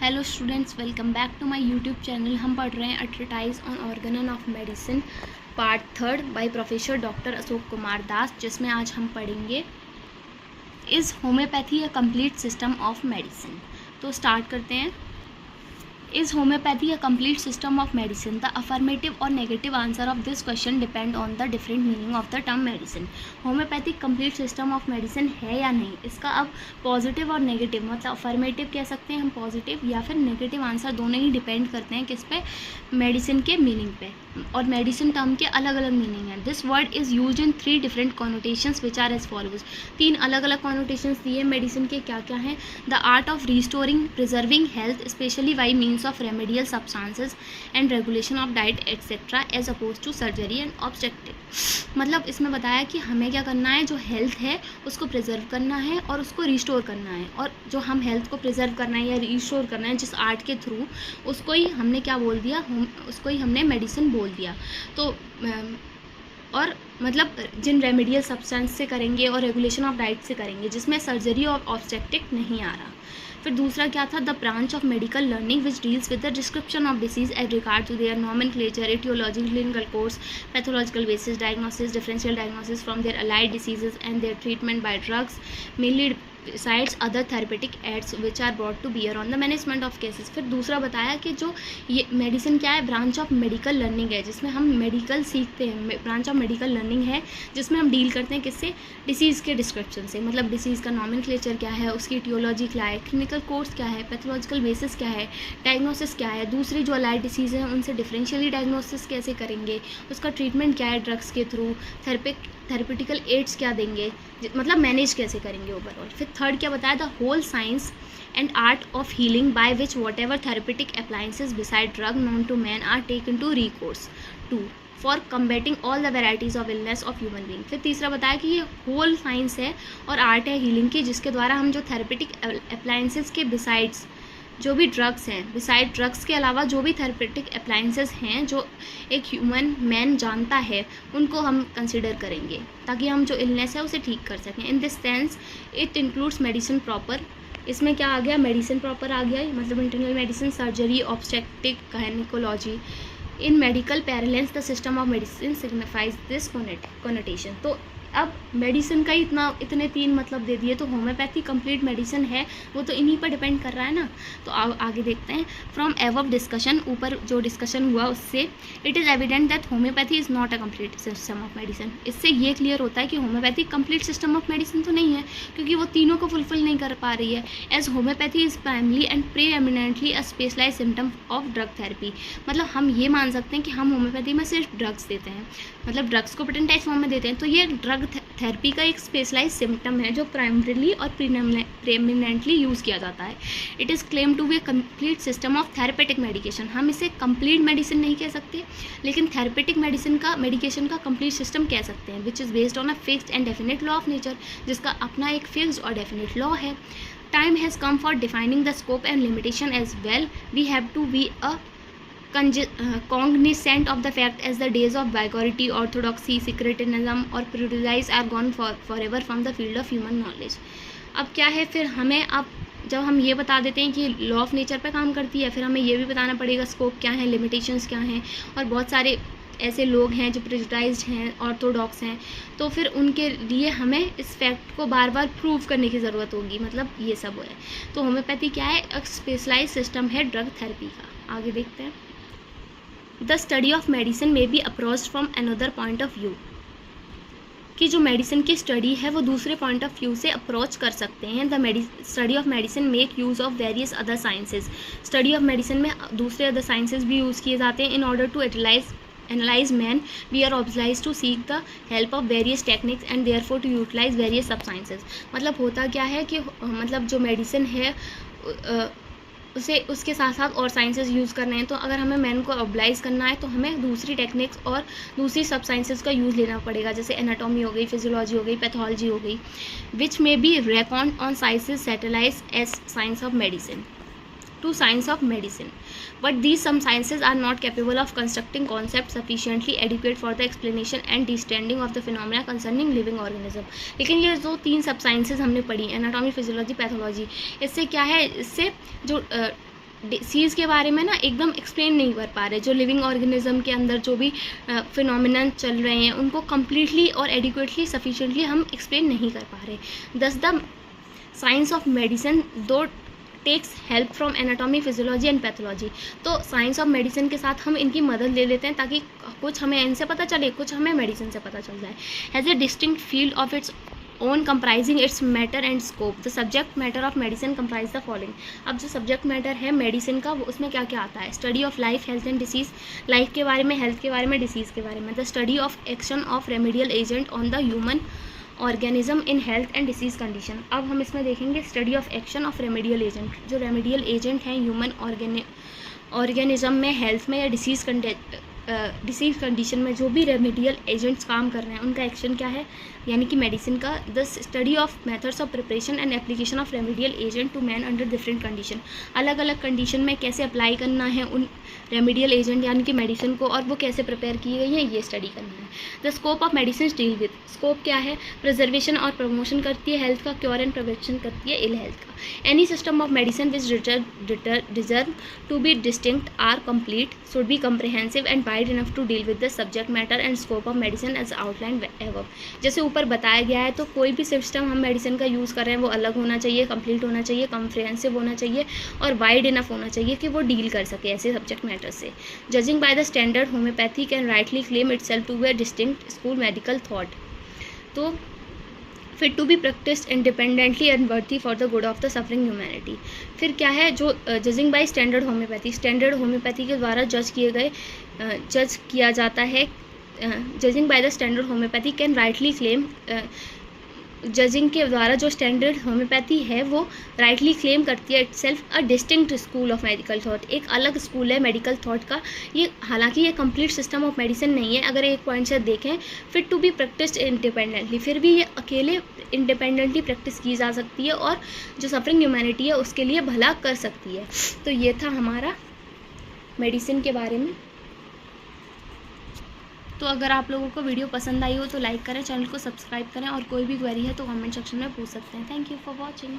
Hello students, welcome back to my YouTube channel. हम पढ़ रहे हैं a treatise on organon of medicine part 3 by professor doctor Ashok Kumar Das, जिसमें आज हम पढ़ेंगे is homeopathy a complete system of medicine. तो स्टार्ट करते हैं। Is homeopathy a complete system of medicine? The affirmative or negative answer of this question depend on the different meaning of the term medicine. Homeopathic complete system of medicine है या नहीं, इसका अब positive और negative, मतलब affirmative कह सकते हैं हम पॉजिटिव, या फिर नेगेटिव आंसर, दोनों ही डिपेंड करते हैं किस पे, मेडिसिन के मीनिंग पे। और मेडिसिन टर्म के अलग अलग मीनिंग है। This word is use in 3 different connotations which are as follows. 3 अलग अलग कॉनोटेशंस दिए मेडिसिन के, क्या क्या हैं? The art of restoring preserving health specially by means of remedial substances and regulation of diet etc. as opposed to surgery and obstetrics। मतलब इसमें बताया कि हमें क्या करना है, जो हेल्थ है उसको प्रिजर्व करना है और उसको रिस्टोर करना है। और जो हम हेल्थ को प्रिजर्व करना है या रिस्टोर करना है जिस आर्ट के थ्रू, उसको ही हमने क्या बोल दिया, उसको ही हमने मेडिसिन बोल दिया। तो और मतलब जिन रेमेडियल सब्सटेंस से करेंगे और रेगुलेशन ऑफ डाइट से करेंगे, जिसमें सर्जरी और ऑब्स्टेट्रिक नहीं आ रहा। फिर दूसरा क्या था? The branch of medical learning which deals with the description of disease as regard to their nomenclature, etiology, clinical course, pathological basis, diagnosis, differential diagnosis from their allied diseases and their treatment by drugs mainly besides other therapeutic aids which are brought to bear on the management of cases। फिर दूसरा बताया कि जो ये medicine क्या है, branch of medical learning है, जिसमें हम मेडिकल सीखते हैं। ब्रांच ऑफ मेडिकल लर्निंग है जिसमें हम डील करते हैं किससे? डिसीज़ के डिस्क्रिप्शन से, मतलब डिसीज़ का नॉमेनक्लेचर क्या है, उसकी टियोलॉजी क्या है, क्लिनिकल कोर्स क्या है, पैथोलॉजिकल बेसिस क्या है, डायग्नोसिस क्या है, दूसरी जो अलाइड डिसीज़ हैं उनसे डिफरेंशियली डायग्नोसिस कैसे करेंगे, उसका ट्रीटमेंट क्या है ड्रग्स के थ्रू, थेरेपेटिकल एड्स क्या देंगे, मतलब मैनेज कैसे करेंगे ओवरऑल। फिर थर्ड क्या बताया? The whole science and art of healing by which whatever therapeutic appliances beside drug known to man are taken to recourse to for combating all the varieties of illness of human being. फिर तीसरा बताया कि ये whole science है और art है healing की, जिसके द्वारा हम जो थेरेपेटिक अप्लायंसेज के बिसाइड्स जो भी ड्रग्स हैं, बिसाइड ड्रग्स के अलावा जो भी थेरेपेटिक अप्लायंसेस हैं जो एक ह्यूमन मैन जानता है, उनको हम कंसिडर करेंगे ताकि हम जो इलनेस है उसे ठीक कर सकें। In this sense it includes medicine proper. इसमें क्या आ गया? मेडिसिन प्रॉपर आ गया, मतलब internal medicine, surgery, obstetric, gynaecology. In medical parlance the system of medicine signifies this connotation. तो अब मेडिसिन का इतने 3 मतलब दे दिए, तो होम्योपैथी कंप्लीट मेडिसिन है, वो तो इन्हीं पर डिपेंड कर रहा है ना। तो आगे देखते हैं। फ्रॉम एवब डिस्कशन, ऊपर जो डिस्कशन हुआ उससे, it is evident that homeopathy is not a complete system of medicine. इससे ये क्लियर होता है कि homeopathy complete system of medicine तो नहीं है, क्योंकि वो तीनों को फुलफिल नहीं कर पा रही है। As homoeopathy is primarily and preeminently a specialise symptom of drug therapy. मतलब हम ये मान सकते हैं कि हम होम्योपैथी में सिर्फ ड्रग्स देते हैं, मतलब ड्रग्स को पेटेंटाइज फॉर्म में देते हैं। तो ये ड्रग थेरेपी का एक स्पेशलाइज सिम्टम है जो प्राइमरीली और प्रीएमिनेंटली यूज़ किया जाता है। It is claim to be a complete system of therapeutic medication. हम इसे कंप्लीट मेडिसिन नहीं कह सकते, लेकिन थेरेपेटिक मेडिकेशन का कंप्लीट सिस्टम कह सकते हैं, which is based on a fixed and definite law of nature, जिसका अपना एक फिक्स्ड और डेफिनेट लॉ है। Time has come for defining the scope and limitation as well. We have to be a cognizant of the fact as the days of bigotry, orthodoxy, sectarianism और prejudice are gone forever from the field of human knowledge। अब क्या है, फिर हमें अब जब हम ये बता देते हैं कि लॉ ऑफ नेचर पे काम करती है, फिर हमें ये भी बताना पड़ेगा स्कोप क्या है, लिमिटेशंस क्या हैं। और बहुत सारे ऐसे लोग हैं जो प्रेजुडाइज्ड हैं, ऑर्थोडॉक्स हैं, तो फिर उनके लिए हमें इस फैक्ट को बार बार प्रूव करने की ज़रूरत होगी, मतलब ये सब है। तो होम्योपैथी क्या है? एक स्पेशलाइज सिस्टम है ड्रग थेरेपी का। आगे देखते हैं। द स्टडी ऑफ मेडिसिन में be approached from another point of view, कि जो मेडिसिन की स्टडी है वो दूसरे पॉइंट ऑफ व्यू से अप्रोच कर सकते हैं। The study of medicine make use of various other sciences. Study of medicine में दूसरे अदर साइंसेज भी यूज़ किए जाते हैं। In order to analyze man, we are obliged to seek the help of various techniques and therefore to utilize various sub sciences। मतलब होता क्या है कि मतलब जो मेडिसिन है उसे उसके साथ साथ और साइंसेस यूज़ करने हैं। तो अगर हमें मैन को ऑब्लाइज करना है तो हमें दूसरी टेक्निक्स और दूसरी सब साइंसेस का यूज़ लेना पड़ेगा, जैसे एनाटॉमी हो गई, फिजियोलॉजी हो गई, पैथोलॉजी हो गई, which may be reckoned on sciences satellites as science of medicine to science of medicine, but these some sciences are not capable of constructing concepts sufficiently adequate for the explanation and understanding of the phenomena concerning living organism। लेकिन ये जो 3 सब sciences हमने पढ़ी, anatomy, physiology, pathology, इससे क्या है, इससे जो डिसीज़ के बारे में ना एकदम एक्सप्लेन नहीं कर पा रहे। जो लिविंग ऑर्गेनिज्म के अंदर जो भी फिनोमिना चल रहे हैं उनको कम्प्लीटली और एडिक्वेटली सफिशिएंटली हम एक्सप्लेन नहीं कर पा रहे। Thus the science of medicine though takes help from anatomy, physiology and pathology. तो साइंस ऑफ मेडिसिन के साथ हम इनकी मदद ले लेते हैं ताकि कुछ हमें इनसे पता चले, कुछ हमें मेडिसिन से पता चल जाए। Has a distinct field of its own comprising it's matter and scope. The subject matter of medicine comprise the following. अब जो सब्जेक्ट मैटर है मेडिसिन का वो उसमें क्या क्या आता है? Study of life, health and disease, life के बारे में, हेल्थ के बारे में, डिसीज़ के बारे में। The study of action of remedial agent on the human organism in health and disease condition. अब हम इसमें देखेंगे study of action of remedial agent. जो रेमेडियल एजेंट हैं ह्यूमन ऑर्गेनिज्म में, हेल्थ में या डिसीज़ कंडीशन में जो भी रेमेडियल एजेंट्स काम कर रहे हैं उनका एक्शन क्या है, यानी कि मेडिसिन का। The study of methods of preparation and application of remedial agent to man under different condition. अलग अलग कंडीशन में कैसे अप्लाई करना है उन रेमेडियल एजेंट यानी कि मेडिसिन को, और वो कैसे प्रिपेयर की गई है, ये स्टडी करना है। The scope of medicine deal with. Scope क्या है? प्रिजर्वेशन और प्रमोशन करती है हेल्थ का, क्योर एंड प्रिवेंशन करती है इल हेल्थ का। Any system of medicine which deserve to be distinct or complete, should be comprehensive and wide enough to deal with the subject matter and scope of medicine as outlined above। जैसे ऊपर बताया गया है, तो कोई भी system हम medicine का यूज़ कर रहे हैं वो अलग होना चाहिए, कंप्लीट होना चाहिए, कम्प्रिहेंसिव होना चाहिए और वाइड इनफ होना चाहिए कि वो डील कर सके ऐसे सब्जेक्ट मैटर से। Judging by the standard homeopathy can rightly claim itself to be a distinct school medical thought, तो fit to be practised independently and worthy for the good of the suffering humanity. फिर क्या है? जो judging by standard homeopathy, standard homeopathy के द्वारा जज किया जाता है। Judging by the standard homeopathy can rightly claim, judging के द्वारा जो स्टैंडर्ड होम्योपैथी है वो राइटली क्लेम करती है itself a distinct school of medical thought, एक अलग स्कूल है मेडिकल थॉट का। ये हालांकि ये कंप्लीट सिस्टम ऑफ मेडिसिन नहीं है अगर एक पॉइंट से देखें। Fit to be practised independently, फिर भी ये अकेले इंडिपेंडेंटली प्रैक्टिस की जा सकती है और जो सफरिंग ह्यूमैनिटी है उसके लिए भला कर सकती है। तो ये था हमारा मेडिसिन के बारे में। तो अगर आप लोगों को वीडियो पसंद आई हो तो लाइक करें, चैनल को सब्सक्राइब करें और कोई भी क्वेरी है तो कमेंट सेक्शन में पूछ सकते हैं। Thank you for watching.